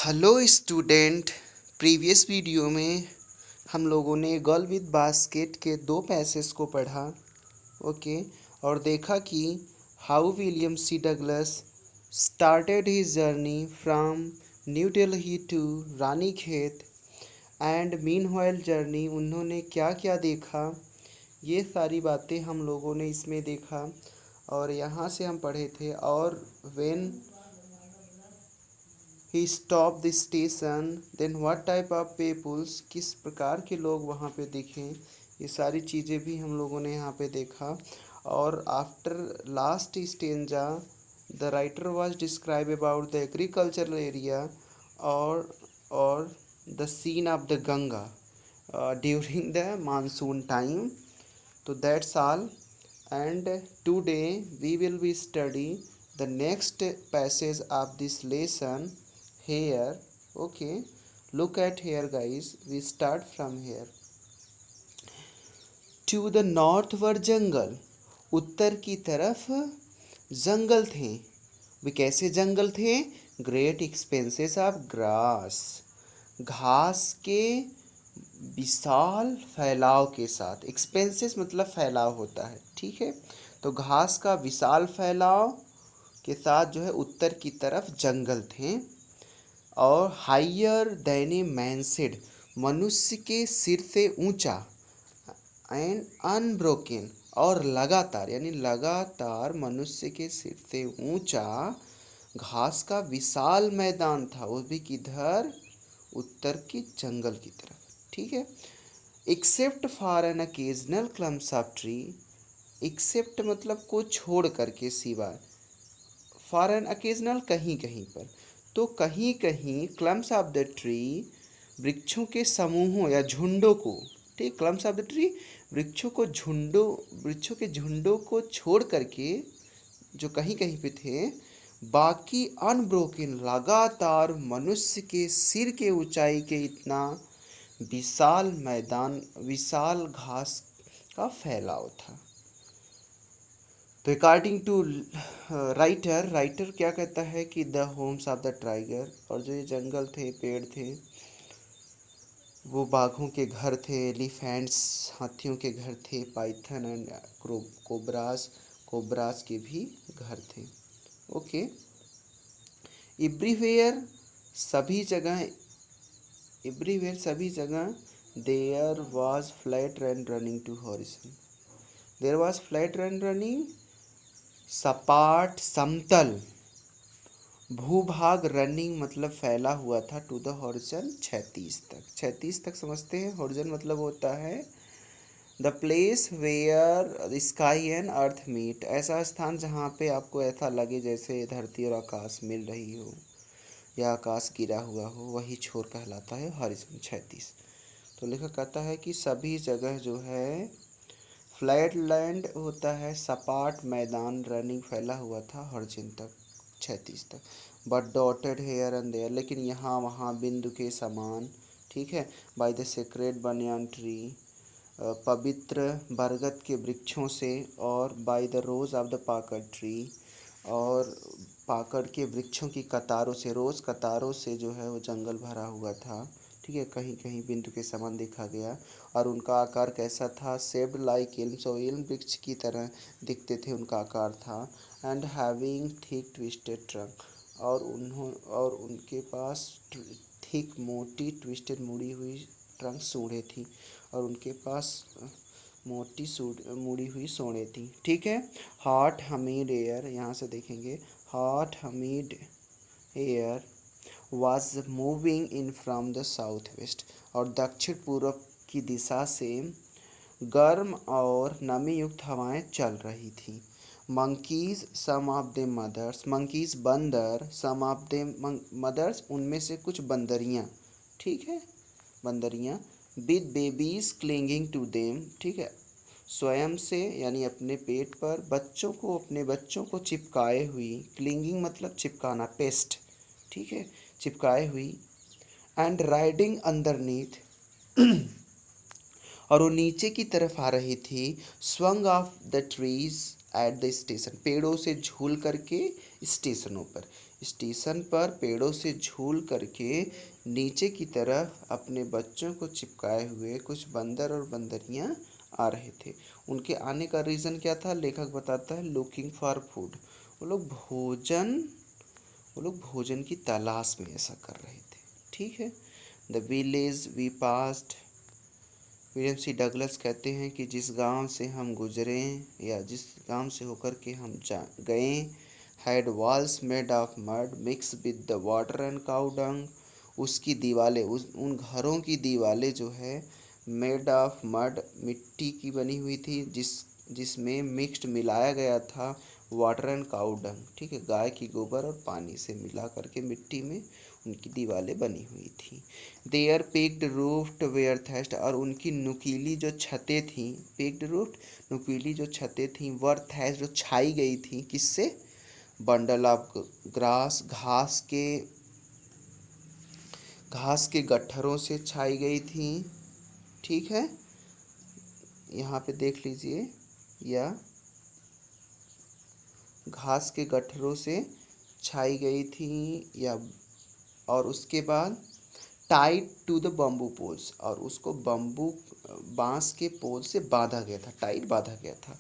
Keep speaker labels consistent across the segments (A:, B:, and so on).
A: Hello student. Previous video में हम लोगों ने गर्ल विद बास्केट के दो पैसेज को पढ़ा। ओके। और देखा कि how William C Douglas started his journey from New Delhi to Ranikhet and meanwhile journey उन्होंने क्या क्या देखा, ये सारी बातें हम लोगों ने इसमें देखा। और यहाँ से हम पढ़े थे और when he stop the station then what type of peoples, किस प्रकार के लोग वहाँ पे दिखे, ये सारी चीज़ें भी हम लोगों ने यहाँ पे देखा। और after last stanza the writer was describe about the agricultural area और the scene of the Ganga during the monsoon time. तो that's all, and today we will be study the next passage of this lesson here. Okay, look at here guys, we start from here. To the north were jungle, उत्तर की तरफ जंगल थे। वे कैसे जंगल थे? Great expenses of grass, घास के विशाल फैलाव के साथ। एक्सपेंसेस मतलब फैलाव होता है, ठीक है। तो घास का विशाल फैलाव के साथ जो है उत्तर की तरफ जंगल थे। और हाइयर देन ए मैनसेड, मनुष्य के सिर से ऊंचा, एंड अनब्रोकन, और लगातार यानी लगातार मनुष्य के सिर से ऊंचा घास का विशाल मैदान था, वो भी किधर? उत्तर की जंगल की तरफ, ठीक है। Except for an occasional clumps of tree, except मतलब को छोड़ करके, सिवाय, फॉर एन अकेजनल कहीं कहीं पर, तो कहीं कहीं क्लम्प्स ऑफ द ट्री, वृक्षों के समूहों या झुंडों को, ठीक, क्लम्प्स ऑफ द ट्री, वृक्षों के झुंडों को छोड़ करके जो कहीं कहीं पे थे, बाकी अनब्रोकन, लगातार मनुष्य के सिर के ऊंचाई के इतना विशाल मैदान, विशाल घास का फैलाव था। तो अकॉर्डिंग टू राइटर क्या कहता है कि the homes of the tiger, और जो ये जंगल थे, पेड़ थे, वो बाघों के घर थे, एलिफेंट्स हाथियों के घर थे, पाइथन एंड कोबरास के भी घर थे। ओके। एवरीवेयर, सभी जगह, एवरीवेयर सभी जगह, there was flat land running to horizon, there was flat land running, सपाट समतल भूभाग, रनिंग मतलब फैला हुआ था, टू द हॉरिजन, 36 तक समझते हैं। हॉरिजन मतलब होता है the place where sky and earth meet, ऐसा स्थान जहाँ पे आपको ऐसा लगे जैसे धरती और आकाश मिल रही हो या आकाश गिरा हुआ हो, वही छोर कहलाता है हॉरिजन 36। तो लेखक कहता है कि सभी जगह जो है फ्लैट लैंड होता है, सपाट मैदान, रनिंग फैला हुआ था हॉरिजन तक, 36 तक, but dotted here and there, लेकिन यहाँ वहाँ बिंदु के समान, ठीक है, by the sacred banyan tree, पवित्र बरगद के वृक्षों से, और by the rows of the pakad tree, और पाकड़ के वृक्षों की कतारों से, रोज कतारों से जो है वो जंगल भरा हुआ था, ठीक है, कहीं कहीं बिंदु के समान देखा गया। और उनका आकार कैसा था? शेप्ड लाइक इल्म, सो इल्म वृक्ष की तरह दिखते थे, उनका आकार था। And having thick twisted trunk, और उनके पास थिक, मोटी, ट्विस्टेड, मुड़ी हुई ट्रंक, सूढ़ें थी, और उनके पास मोटी मुड़ी हुई सूढ़ें थी, ठीक है। हॉट हमीड एयर, यहाँ से देखेंगे, hot humid air was moving in from the south west, और दक्षिण पूर्व की दिशा से गर्म और नमी युक्त हवाएं चल रही थी। Monkeys some of the mothers, monkeys बंदर, सम ऑफ द मदर्स, उनमें से कुछ बंदरियां, ठीक है, बंदरियां, with babies clinging to them, ठीक है, स्वयं से यानी अपने पेट पर बच्चों को, अपने बच्चों को चिपकाए हुई, क्लिंगिंग मतलब चिपकाना, पेस्ट, ठीक है, चिपकाए हुई, एंड राइडिंग अंडरनीथ, और वो नीचे की तरफ आ रही थी, swung of the trees at the station, पेड़ों से झूल करके स्टेशनों पर, स्टेशन पर पेड़ों से झूल करके नीचे की तरफ अपने बच्चों को चिपकाए हुए कुछ बंदर और बंदरियां आ रहे थे। उनके आने का रीज़न क्या था? लेखक बताता है लुकिंग फॉर फूड। वो लोग भोजन वो लोग भोजन की तलाश में ऐसा कर रहे थे। ठीक है। The village we passed, William C Douglas कहते हैं कि जिस गांव से हम गुजरे या जिस गांव से होकर के हम जा गए, had walls made of mud mix with the water and cow dung, उसकी दीवारें उन घरों की दीवारें जो है मेड ऑफ मड, मिट्टी की बनी हुई थी, जिसमें मिक्स्ड मिलाया गया था वाटर एंड काउ डंग। ठीक है, गाय की गोबर और पानी से मिला करके मिट्टी में उनकी दीवारें बनी हुई थी। There peaked roofed were thatched, और उनकी नुकीली जो छतें थीं, पेक्ड रूफ्ड नुकीली जो छतें थीं, वर थेस्ट जो छाई गई थी किससे? बंडल ऑफ ग्रास, घास के गट्ठरों से छाई गई थी। ठीक है, यहाँ पे देख लीजिए, या घास के गट्ठरों से छाई गई थी, या और उसके बाद tied to the bamboo poles, और उसको बांस के पोल से बांधा गया था, टाइट बांधा गया था।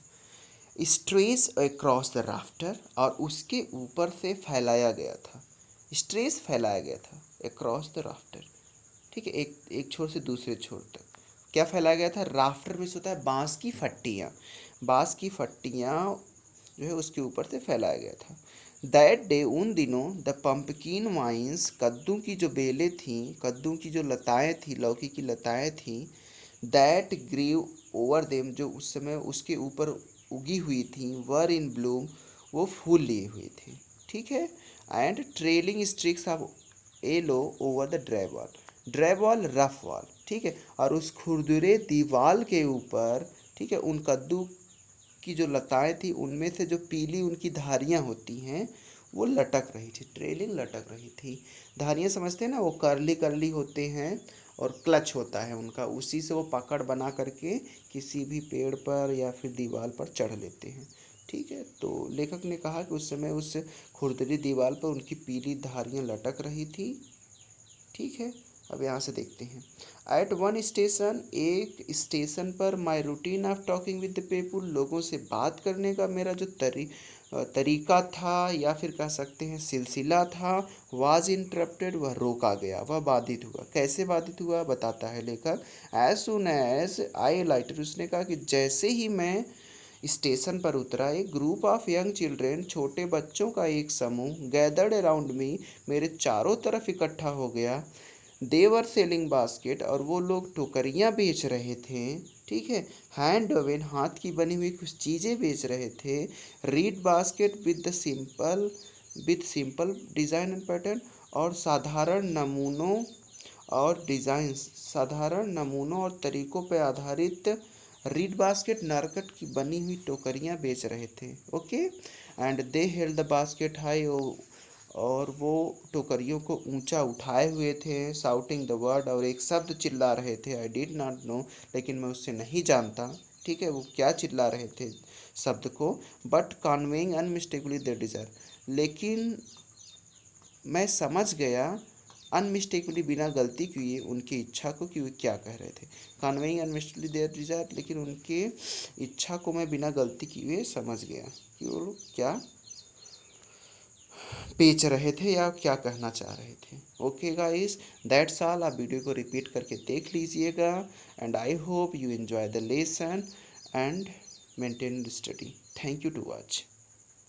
A: स्ट्रेस अक्रॉस द राफ्टर, और उसके ऊपर से फैलाया गया था, स्ट्रेस फैलाया गया था अक्रॉस द राफ्टर। ठीक है, एक छोर से दूसरे छोर तक क्या फैलाया गया था? राफ्टर में से होता है बांस की फट्टियाँ जो है उसके ऊपर से फैलाया गया था। दैट डे, उन दिनों, द पम्पकिन वाइन्स, कद्दू की जो बेलें थीं, कद्दू की जो लताएं थीं, लौकी की लताएं थीं, दैट ग्रीव ओवर देम, जो उस समय उसके ऊपर उगी हुई थीं, वर इन ब्लूम, वो फूल लिए हुए थे। ठीक है, and trailing streaks of yellow over the dry wall rough wall. ठीक है, और उस खुरदुरे दीवाल के ऊपर, ठीक है, उन कद्दू की जो लताएं थी उनमें से जो पीली उनकी धारियां होती हैं वो लटक रही थी, ट्रेलिंग लटक रही थी। धारियां समझते हैं ना, वो कर्ली कर्ली होते हैं और क्लच होता है उनका, उसी से वो पकड़ बना करके किसी भी पेड़ पर या फिर दीवार पर चढ़ लेते हैं। ठीक है, तो लेखक ने कहा कि उस समय उस खुरदरी दीवार पर उनकी पीली धारियां लटक रही थी। ठीक है, अब यहाँ से देखते हैं। एट वन स्टेशन, एक स्टेशन पर, my routine of talking with the people, लोगों से बात करने का मेरा जो तरीका था या फिर कह सकते हैं सिलसिला था, वाज इंटरप्टेड, वह रोका गया, वह बाधित हुआ। कैसे बाधित हुआ बताता है लेखक। As soon as I lighted, उसने कहा कि जैसे ही मैं स्टेशन पर उतरा, एक ग्रुप ऑफ यंग चिल्ड्रेन, छोटे बच्चों का एक समूह, गैदर्ड अराउंड मी, मेरे चारों तरफ इकट्ठा हो गया। देवर सेलिंग बास्केट, और वो लोग टोकरियाँ बेच रहे थे। ठीक है, हैंड ओवन, हाथ की बनी हुई कुछ चीज़ें बेच रहे थे। Read basket with simple design and pattern, और साधारण नमूनों और तरीकों पर आधारित रीड बास्केट, नरकट की बनी हुई टोकरियाँ बेच रहे थे। Okay, and they held the basket high, और वो टोकरियों को ऊंचा उठाए हुए थे। साउटिंग द वर्ड, और एक शब्द चिल्ला रहे थे। आई डिड नॉट नो, लेकिन मैं उससे नहीं जानता। ठीक है, वो क्या चिल्ला रहे थे शब्द को, बट कन्वेइंग अनमिस्टेकबली देयर डिजायर, लेकिन मैं समझ गया अनमिस्टेकबली, बिना गलती किए, उनकी इच्छा को कि वे क्या कह रहे थे। कन्वेइंग अनमिस्टेकबली देयर डिजायर, लेकिन उनके इच्छा को मैं बिना गलती किए समझ गया कि वो लोग क्या बेच रहे थे या क्या कहना चाह रहे थे। Okay guys, that's all. आप वीडियो को रिपीट करके देख लीजिएगा, and I hope you enjoy the lesson and maintain the study. Thank you to watch.